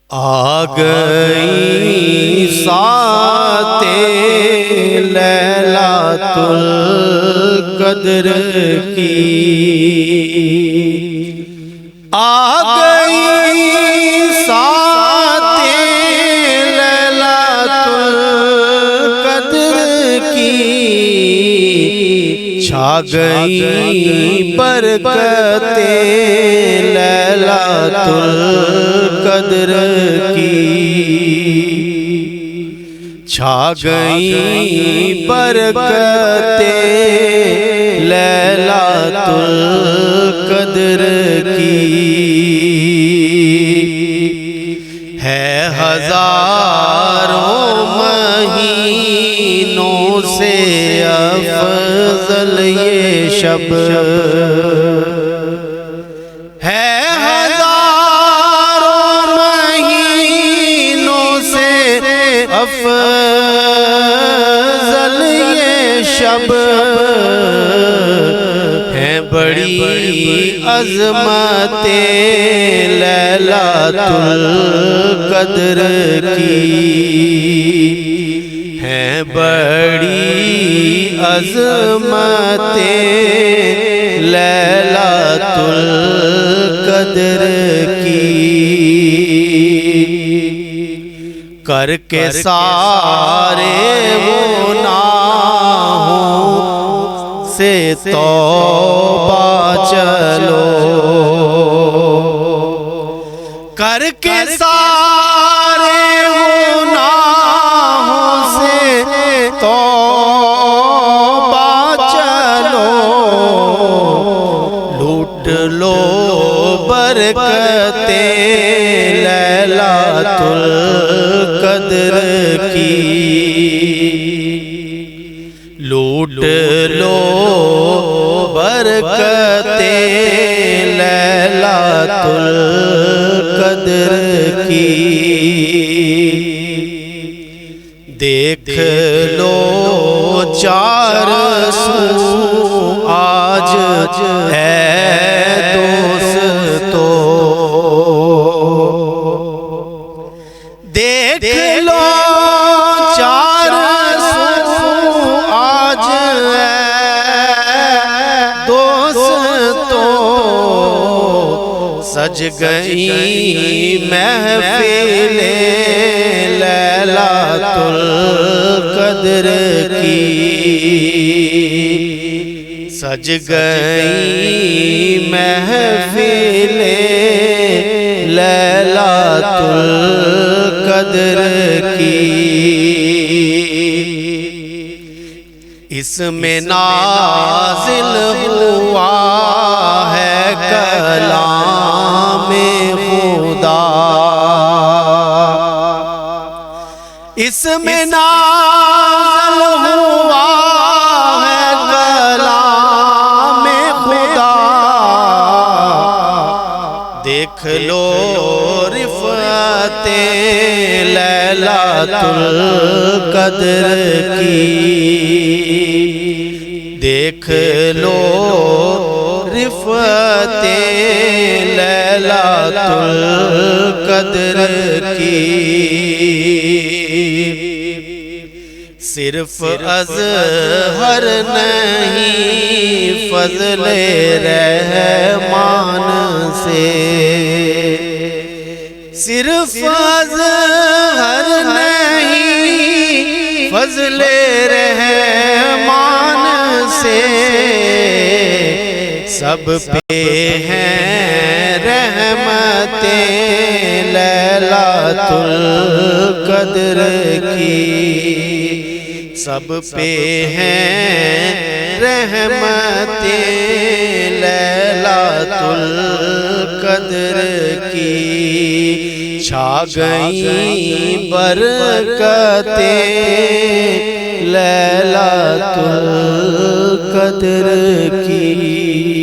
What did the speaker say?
آ گئی ساعت لیلۃ القدر کی، آ گئی ساعت لیلۃ القدر کی، چھا گئی برکت لیلۃ القدر کی، چھا گئی برکت لیلۃ القدر کی، ہے ہزاروں مہینوں سے افضل یہ شب، ہے ہزاروں مہینوں سے افضل یہ شب، ہے بڑی عظمت لیلۃ القدر کی، ہے بڑی عظمت لیلۃ القدر کی، کر کے سارے گناہوں سے توبہ چلو، کر کے سارے گناہوں سے توبہ چلو، لوٹ لو برکت لیلۃ القدر کی، لوٹ لو برکت لیلۃ القدر کی، دیکھ لو چار سو آج ہے دوستو، دیکھ لو چار سو آج ہے دوستو، سج گئی محفل لیلۃ القدر کی، سج گئی محفل لیلۃ القدر کی، اس میں نازل ہوا ہے کلام خدا، اس میں نازل ہوا ہے کلام خدا، دیکھ لو رفعت لیلۃ القدر کی، دیکھ لو رفعت لیلۃ القدر کی، صرف اظہر نہیں فضل رحمان سے، صرف اظہر نہیں فضل رحمان سے، سب پہ ہیں رحمت لیلۃ القدر کی، سب پہ ہیں رحمت لیلۃ القدر کی، چھا گئی برکت لیلۃ القدر کی۔